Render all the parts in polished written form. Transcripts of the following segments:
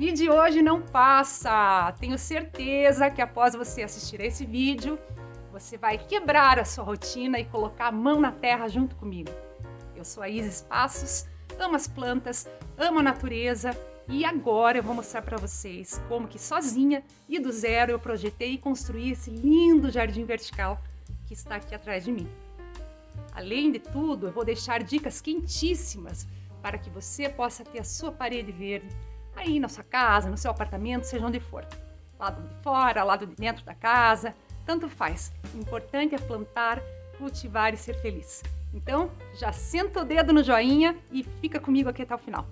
E de hoje não passa! Tenho certeza que após você assistir a esse vídeo, você vai quebrar a sua rotina e colocar a mão na terra junto comigo. Eu sou a Isis Passos, amo as plantas, amo a natureza e agora eu vou mostrar para vocês como que sozinha e do zero eu projetei e construí esse lindo jardim vertical que está aqui atrás de mim. Além de tudo, eu vou deixar dicas quentíssimas para que você possa ter a sua parede verde aí na sua casa, no seu apartamento, seja onde for. Lado de fora, lado de dentro da casa, tanto faz. O importante é plantar, cultivar e ser feliz. Então, já senta o dedo no joinha e fica comigo aqui até o final.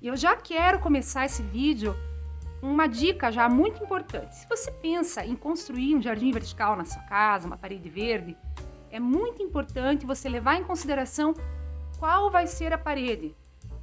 E eu já quero começar esse vídeo com uma dica já muito importante. Se você pensa em construir um jardim vertical na sua casa, uma parede verde, é muito importante você levar em consideração qual vai ser a parede,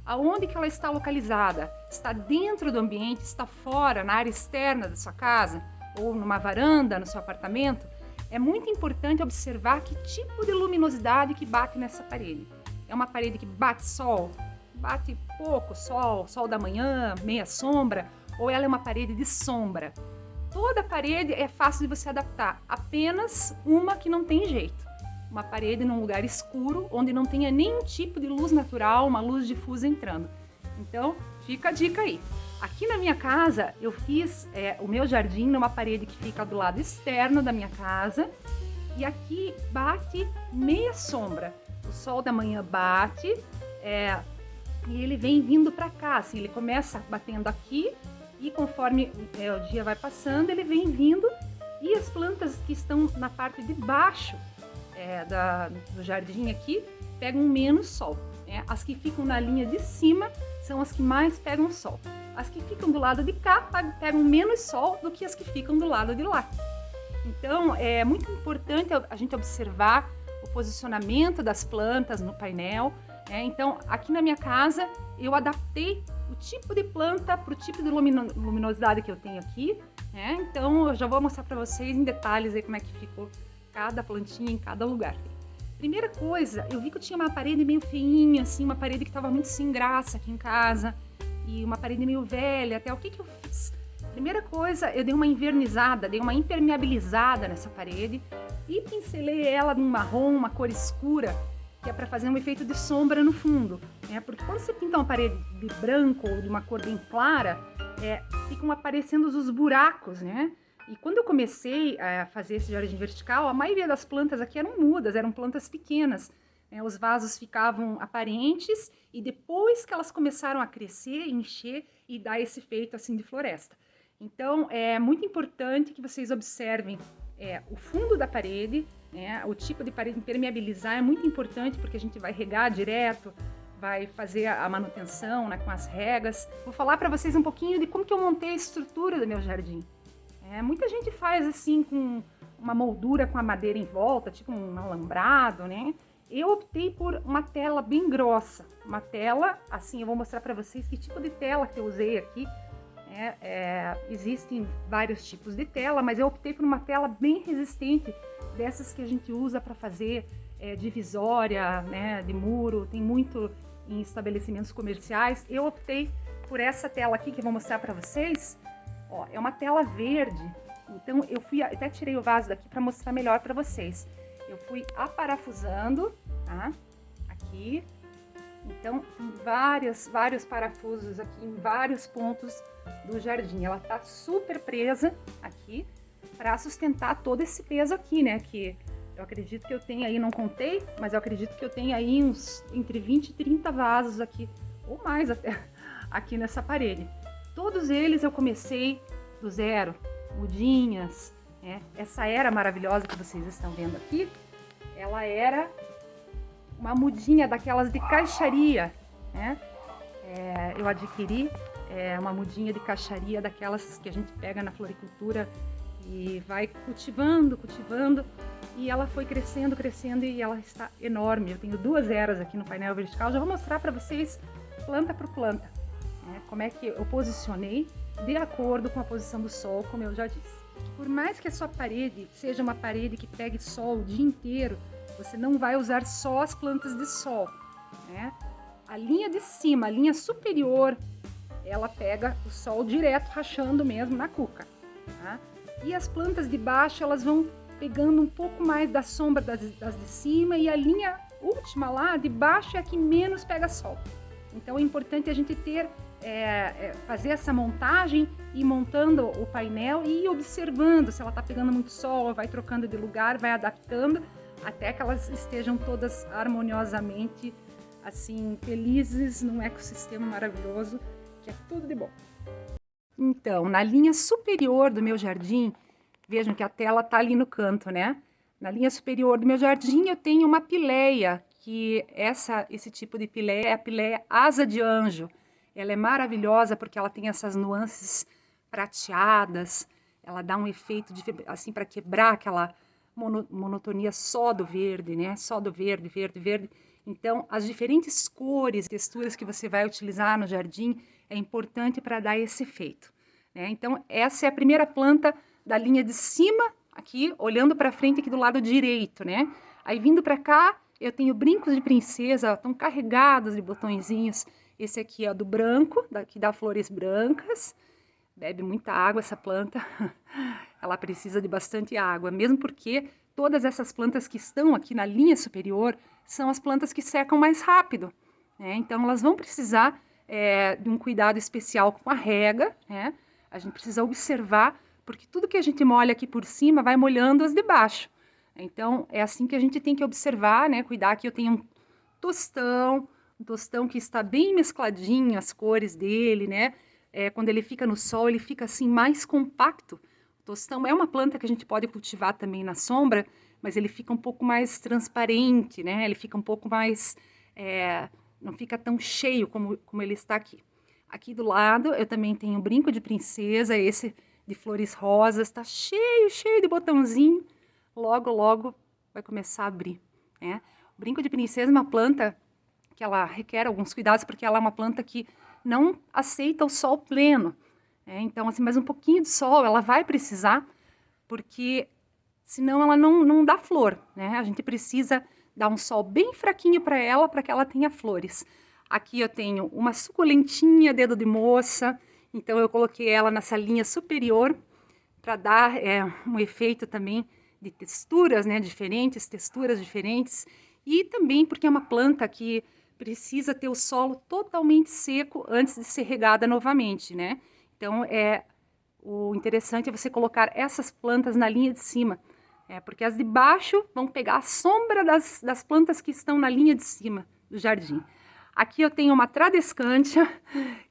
aonde que ela está localizada, está dentro do ambiente, está fora, na área externa da sua casa, ou numa varanda no seu apartamento. É muito importante observar que tipo de luminosidade que bate nessa parede. É uma parede que bate sol, bate pouco sol, sol da manhã, meia sombra, ou ela é uma parede de sombra. Toda parede é fácil de você adaptar, apenas uma que não tem jeito. Uma parede num lugar escuro, onde não tenha nenhum tipo de luz natural, uma luz difusa entrando. Então, fica a dica aí. Aqui na minha casa, eu fiz o meu jardim numa parede que fica do lado externo da minha casa. E aqui bate meia sombra. O sol da manhã bate e ele vem vindo para cá. Assim, ele começa batendo aqui e conforme o dia vai passando, ele vem vindo. E as plantas que estão na parte de baixo do jardim aqui pegam menos sol. As que ficam na linha de cima são as que mais pegam sol. As que ficam do lado de cá pegam menos sol do que as que ficam do lado de lá. Então é muito importante a gente observar o posicionamento das plantas no painel. Então aqui na minha casa eu adaptei o tipo de planta para o tipo de luminosidade que eu tenho aqui. Então eu já vou mostrar para vocês em detalhes aí como é que ficou cada plantinha em cada lugar. Primeira coisa, eu vi que eu tinha uma parede meio feinha, assim, uma parede que estava muito sem graça aqui em casa, e uma parede meio velha, até o que eu fiz? Primeira coisa, eu dei uma invernizada, dei uma impermeabilizada nessa parede e pincelei ela num marrom, uma cor escura, que é para fazer um efeito de sombra no fundo, porque quando você pinta uma parede de branco ou de uma cor bem clara, ficam aparecendo os buracos, E quando eu comecei a fazer esse jardim vertical, a maioria das plantas aqui eram mudas, eram plantas pequenas. Os vasos ficavam aparentes e depois que elas começaram a crescer, encher e dar esse efeito assim de floresta. Então é muito importante que vocês observem o fundo da parede, o tipo de parede impermeabilizar é muito importante porque a gente vai regar direto, vai fazer a manutenção com as regas. Vou falar para vocês um pouquinho de como que eu montei a estrutura do meu jardim. Muita gente faz assim com uma moldura com a madeira em volta, tipo um alambrado, Eu optei por uma tela bem grossa, uma tela, assim, eu vou mostrar para vocês que tipo de tela que eu usei aqui. Existem vários tipos de tela, mas eu optei por uma tela bem resistente, dessas que a gente usa para fazer divisória, de muro, tem muito em estabelecimentos comerciais. Eu optei por essa tela aqui que eu vou mostrar para vocês. É uma tela verde, então eu até tirei o vaso daqui para mostrar melhor para vocês. Eu fui aparafusando, tá? Aqui, então tem vários parafusos aqui em vários pontos do jardim. Ela tá super presa aqui para sustentar todo esse peso aqui, Que eu acredito que eu tenho aí, não contei, mas eu acredito que eu tenho aí uns entre 20 e 30 vasos aqui, ou mais até, aqui nessa parede. Todos eles eu comecei do zero, mudinhas, Essa era maravilhosa que vocês estão vendo aqui, ela era uma mudinha daquelas de caixaria, Eu adquiri uma mudinha de caixaria daquelas que a gente pega na floricultura e vai cultivando, e ela foi crescendo e ela está enorme. Eu tenho 2 eras aqui no painel vertical, já vou mostrar para vocês planta por planta. Como é que eu posicionei de acordo com a posição do sol, como eu já disse. Por mais que a sua parede seja uma parede que pegue sol o dia inteiro, você não vai usar só as plantas de sol, A linha de cima, a linha superior ela pega o sol direto, rachando mesmo na cuca, tá? E as plantas de baixo, elas vão pegando um pouco mais da sombra das de cima, e a linha última lá de baixo é a que menos pega sol. Então é importante a gente fazer essa montagem, ir montando o painel e ir observando se ela está pegando muito sol, vai trocando de lugar, vai adaptando até que elas estejam todas harmoniosamente assim, felizes num ecossistema maravilhoso, que é tudo de bom. Então, na linha superior do meu jardim, vejam que a tela está ali no canto, né? Na linha superior do meu jardim eu tenho uma pileia, que esse tipo de pileia é a pileia asa de anjo. Ela é maravilhosa porque ela tem essas nuances prateadas, ela dá um efeito assim para quebrar aquela monotonia só do verde, né? Só do verde, verde, verde. Então, as diferentes cores, texturas que você vai utilizar no jardim é importante para dar esse efeito, né? Então, essa é a primeira planta da linha de cima, aqui, olhando para frente aqui do lado direito, né? Aí, vindo para cá, eu tenho brincos de princesa, estão carregados de botõezinhos. Esse aqui é do branco, que dá flores brancas. Bebe muita água essa planta, ela precisa de bastante água, mesmo porque todas essas plantas que estão aqui na linha superior são as plantas que secam mais rápido, né? Então elas vão precisar de um cuidado especial com a rega, né? A gente precisa observar, porque tudo que a gente molha aqui por cima vai molhando as de baixo. Então é assim que a gente tem que observar, né? Cuidar que eu tenho um tostão que está bem mescladinho, as cores dele, né? Quando ele fica no sol, ele fica assim mais compacto. O tostão é uma planta que a gente pode cultivar também na sombra, mas ele fica um pouco mais transparente, né? Ele fica um pouco mais... não fica tão cheio como ele está aqui. Aqui do lado eu também tenho um brinco de princesa, esse de flores rosas, está cheio, cheio de botãozinho. Logo, logo vai começar a abrir, né? O brinco de princesa é uma planta que ela requer alguns cuidados, porque ela é uma planta que não aceita o sol pleno. Então, assim, mais um pouquinho de sol ela vai precisar, porque senão ela não dá flor, né? A gente precisa dar um sol bem fraquinho para que ela tenha flores. Aqui eu tenho uma suculentinha dedo de moça, então eu coloquei ela nessa linha superior para dar um efeito também de texturas, né? Texturas diferentes, e também porque é uma planta que precisa ter o solo totalmente seco antes de ser regada novamente, né? Então, o interessante é você colocar essas plantas na linha de cima, porque as de baixo vão pegar a sombra das plantas que estão na linha de cima do jardim. Aqui eu tenho uma tradescantia,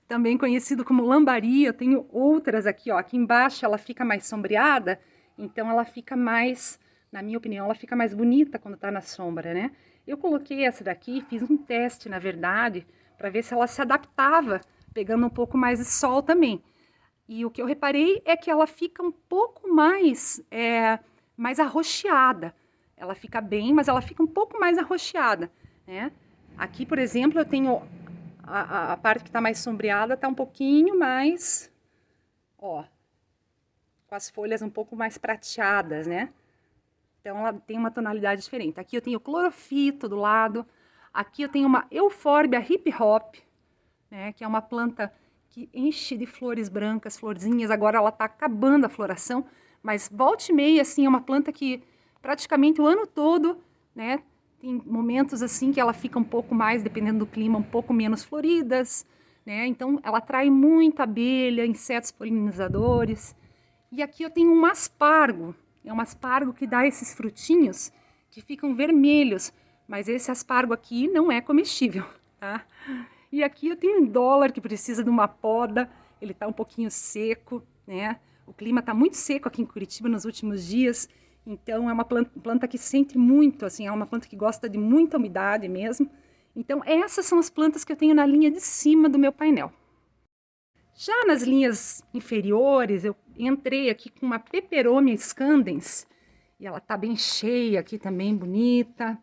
também conhecido como lambari. Eu tenho outras aqui, ó. Aqui embaixo ela fica mais sombreada, então ela fica mais, na minha opinião, ela fica mais bonita quando tá na sombra, né? Eu coloquei essa daqui, fiz um teste, na verdade, para ver se ela se adaptava, pegando um pouco mais de sol também. E o que eu reparei é que ela fica um pouco mais arroxeada. Ela fica bem, mas ela fica um pouco mais arroxeada, né? Aqui, por exemplo, eu tenho a parte que está mais sombreada, está um pouquinho mais, ó, com as folhas um pouco mais prateadas, né? Então, ela tem uma tonalidade diferente. Aqui eu tenho clorofito do lado. Aqui eu tenho uma eufórbia hip hop, né? Que é uma planta que enche de flores brancas, florzinhas. Agora ela está acabando a floração, mas volta e meia, assim, é uma planta que praticamente o ano todo, né? Tem momentos assim que ela fica um pouco mais, dependendo do clima, um pouco menos floridas, né? Então, ela atrai muita abelha, insetos polinizadores. E aqui eu tenho um aspargo. É um aspargo que dá esses frutinhos que ficam vermelhos, mas esse aspargo aqui não é comestível, tá? E aqui eu tenho um dólar que precisa de uma poda, ele tá um pouquinho seco, né? O clima tá muito seco aqui em Curitiba nos últimos dias, então é uma planta que sente muito, assim, é uma planta que gosta de muita umidade mesmo. Então essas são as plantas que eu tenho na linha de cima do meu painel. Já nas linhas inferiores, eu entrei aqui com uma Peperomia scandens, e ela tá bem cheia aqui também, bonita,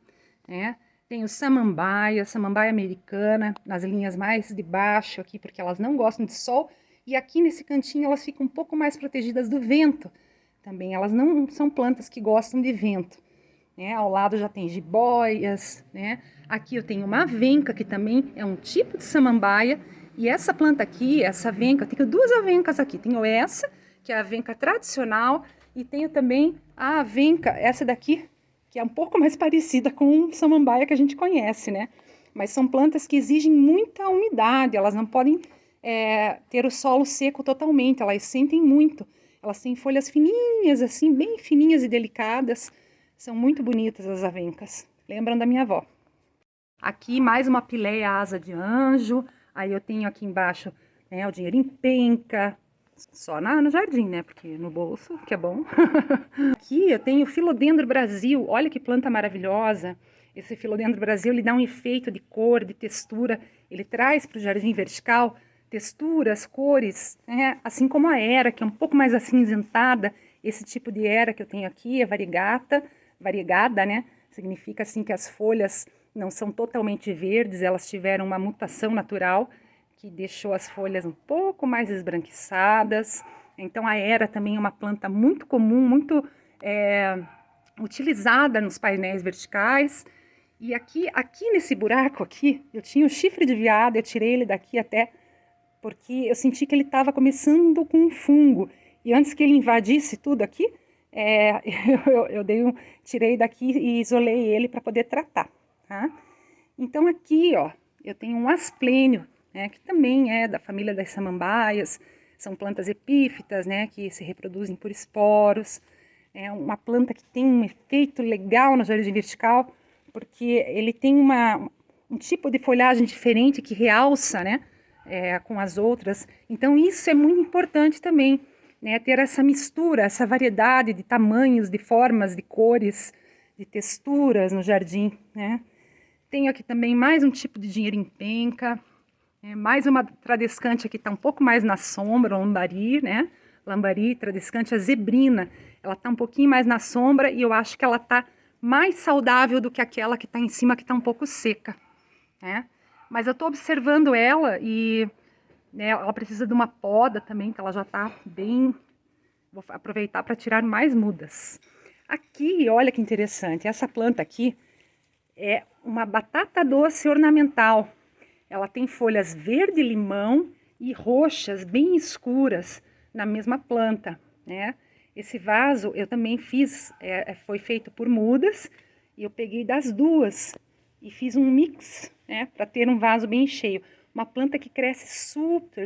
né? Tenho samambaia americana, nas linhas mais de baixo aqui, porque elas não gostam de sol, e aqui nesse cantinho elas ficam um pouco mais protegidas do vento, também elas não são plantas que gostam de vento, né? Ao lado já tem jiboias, né? Aqui eu tenho uma avenca, que também é um tipo de samambaia, E essa planta aqui, essa avenca, eu tenho duas avencas aqui. Tenho essa, que é a avenca tradicional, e tenho também a avenca, essa daqui, que é um pouco mais parecida com o samambaia que a gente conhece, né? Mas são plantas que exigem muita umidade, elas não podem ter o solo seco totalmente, elas sentem muito. Elas têm folhas fininhas, assim, bem fininhas e delicadas. São muito bonitas as avencas, lembram da minha avó. Aqui mais uma pileia asa de anjo, aí eu tenho aqui embaixo, né, o dinheiro em penca, só no jardim, né, porque no bolso, que é bom. Aqui eu tenho o Philodendron Brasil, olha que planta maravilhosa. Esse Philodendron Brasil, ele dá um efeito de cor, de textura, ele traz para o jardim vertical texturas, cores, né, assim como a era, que é um pouco mais acinzentada. Esse tipo de era que eu tenho aqui é variegada, né, significa assim que as folhas não são totalmente verdes, elas tiveram uma mutação natural que deixou as folhas um pouco mais esbranquiçadas. Então a era também é uma planta muito comum, muito utilizada nos painéis verticais. E aqui nesse buraco aqui, eu tinha o chifre de veado, eu tirei ele daqui até porque eu senti que ele estava começando com um fungo. E antes que ele invadisse tudo aqui, tirei daqui e isolei ele para poder tratar. Tá? Então aqui, ó, eu tenho um asplênio, né, que também é da família das samambaias, são plantas epífitas, né, que se reproduzem por esporos. É uma planta que tem um efeito legal no jardim vertical, porque ele tem um tipo de folhagem diferente que realça, né, com as outras. Então isso é muito importante também, né, ter essa mistura, essa variedade de tamanhos, de formas, de cores, de texturas no jardim, né. Tenho aqui também mais um tipo de dinheiro em penca, mais uma tradescante aqui está um pouco mais na sombra, lambari, né? Lambari, tradescante, a zebrina, ela está um pouquinho mais na sombra e eu acho que ela está mais saudável do que aquela que está em cima, que está um pouco seca, né? Mas eu estou observando ela e, né, ela precisa de uma poda também, que ela já está bem... Vou aproveitar para tirar mais mudas. Aqui, olha que interessante, essa planta aqui é uma batata doce ornamental. Ela tem folhas verde-limão e roxas bem escuras na mesma planta, né? Esse vaso eu também fiz, foi feito por mudas, e eu peguei das duas e fiz um mix, né, para ter um vaso bem cheio. Uma planta que cresce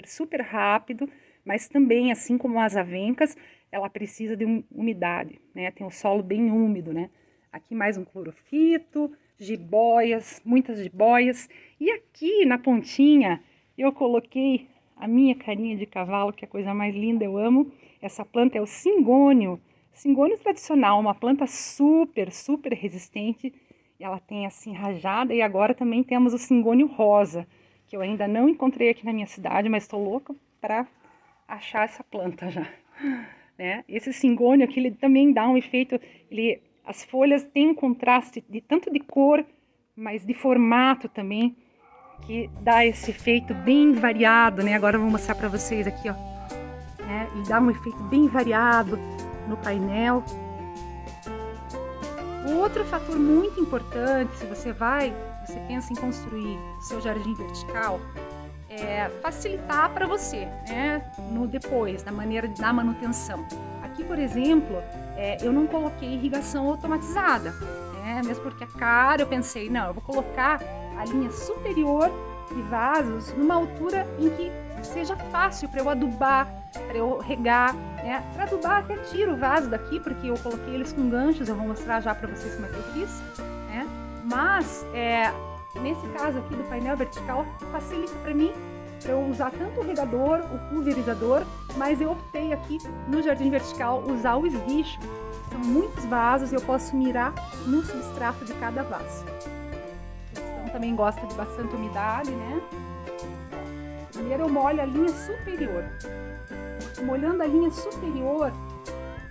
super rápido, mas também, assim como as avencas, ela precisa de umidade, né? Tem o solo bem úmido, né? Aqui mais um clorofito, jiboias, muitas jiboias. E aqui na pontinha eu coloquei a minha carinha de cavalo, que é a coisa mais linda, eu amo. Essa planta é o cingônio tradicional, uma planta super resistente. Ela tem assim rajada, e agora também temos o cingônio rosa, que eu ainda não encontrei aqui na minha cidade, mas estou louca para achar essa planta já, né? Esse cingônio aqui, ele também dá um efeito, as folhas têm um contraste tanto de cor, mas de formato também, que dá esse efeito bem variado, né? Agora eu vou mostrar para vocês aqui, ó. Ele dá um efeito bem variado no painel. O outro fator muito importante, se você pensa em construir o seu jardim vertical, é facilitar para você, né? Depois, na manutenção. Aqui, por exemplo, eu não coloquei irrigação automatizada, né? Mesmo porque é caro, eu pensei, não, eu vou colocar a linha superior de vasos numa altura em que seja fácil para eu adubar, para eu regar, né? Para adubar até tiro o vaso daqui, porque eu coloquei eles com ganchos, eu vou mostrar já para vocês como é que eu fiz, né? Mas, nesse caso aqui do painel vertical, facilita para mim, para eu usar tanto o regador, o pulverizador, mas eu optei aqui no jardim vertical usar o esguicho. São muitos vasos e eu posso mirar no substrato de cada vaso. Então também gosta de bastante umidade, né? Primeiro eu molho a linha superior. Molhando a linha superior,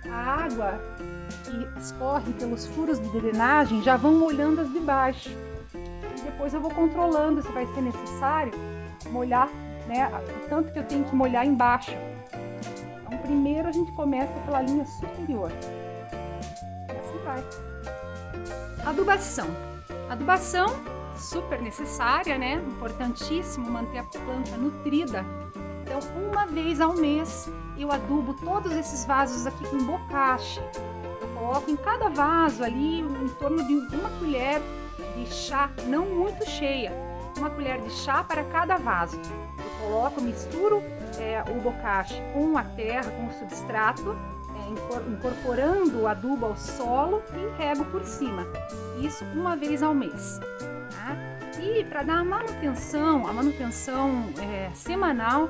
a água que escorre pelos furos de drenagem já vão molhando as de baixo. E depois eu vou controlando se vai ser necessário molhar, né, o tanto que eu tenho que molhar embaixo. Então primeiro a gente começa pela linha superior. E assim vai. Adubação. Adubação super necessária, né? Importantíssimo manter a planta nutrida. Então, uma vez ao mês, eu adubo todos esses vasos aqui com bocache. Eu coloco em cada vaso ali em torno de uma colher de chá, não muito cheia, uma colher de chá para cada vaso. Eu coloco, misturo o bocache com a terra, com o substrato, incorporando o adubo ao solo e rego por cima. Isso uma vez ao mês. Tá? E para dar a manutenção semanal,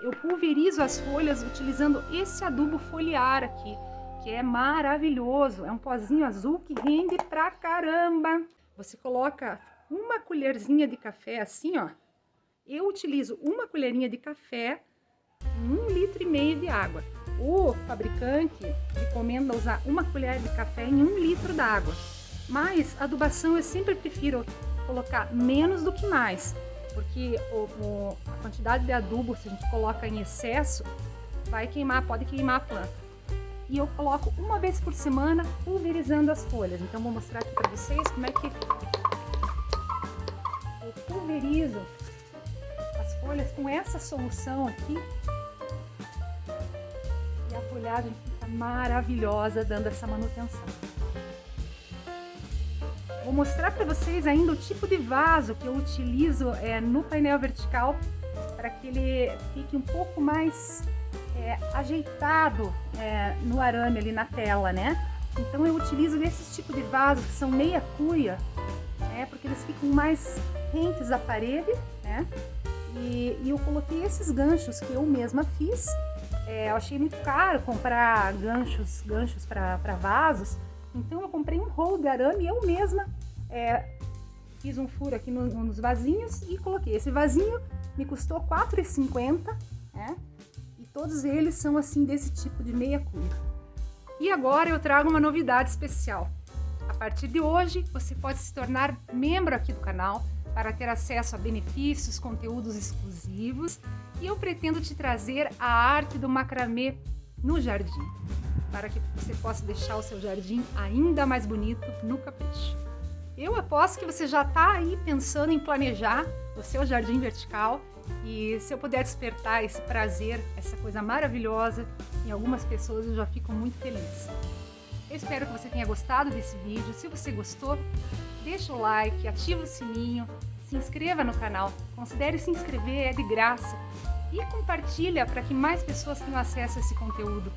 eu pulverizo as folhas utilizando esse adubo foliar aqui, que é maravilhoso. É um pozinho azul que rende pra caramba. Você coloca uma colherzinha de café assim, ó. Eu utilizo uma colherinha de café em 1,5 litro de água. O fabricante recomenda usar uma colher de café em 1 litro d'água. Mas a adubação eu sempre prefiro colocar menos do que mais, porque a quantidade de adubo, se a gente coloca em excesso, pode queimar a planta. E eu coloco uma vez por semana pulverizando as folhas. Então vou mostrar aqui para vocês como é que eu pulverizo as folhas com essa solução aqui. E a folhagem fica maravilhosa dando essa manutenção. Vou mostrar para vocês ainda o tipo de vaso que eu utilizo no painel vertical para que ele fique um pouco mais ajeitado no arame ali na tela, né? Então eu utilizo esses tipos de vasos que são meia cuia, porque eles ficam mais rentes à parede, né? E eu coloquei esses ganchos que eu mesma fiz. Eu achei muito caro comprar ganchos para vasos, então eu comprei um rolo de arame e eu mesma fiz um furo aqui nos vasinhos e coloquei. Esse vasinho me custou R$ 4,50, né? E todos eles são assim desse tipo de meia cuia. E agora eu trago uma novidade especial. A partir de hoje você pode se tornar membro aqui do canal para ter acesso a benefícios, conteúdos exclusivos, e eu pretendo te trazer a arte do macramê no jardim, para que você possa deixar o seu jardim ainda mais bonito no capricho. Eu aposto que você já está aí pensando em planejar o seu jardim vertical, e se eu puder despertar esse prazer, essa coisa maravilhosa em algumas pessoas, eu já fico muito feliz. Eu espero que você tenha gostado desse vídeo. Se você gostou, deixa o like, ativa o sininho, se inscreva no canal, considere se inscrever, é de graça, e compartilha para que mais pessoas tenham acesso a esse conteúdo.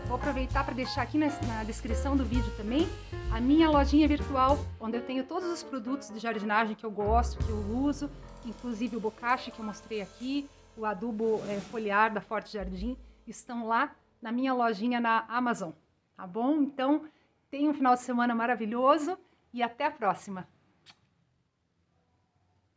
Vou aproveitar para deixar aqui na descrição do vídeo também a minha lojinha virtual, onde eu tenho todos os produtos de jardinagem que eu gosto, que eu uso, inclusive o bocache que eu mostrei aqui, o adubo foliar da Forte Jardim, estão lá na minha lojinha na Amazon, tá bom? Então, tenha um final de semana maravilhoso e até a próxima!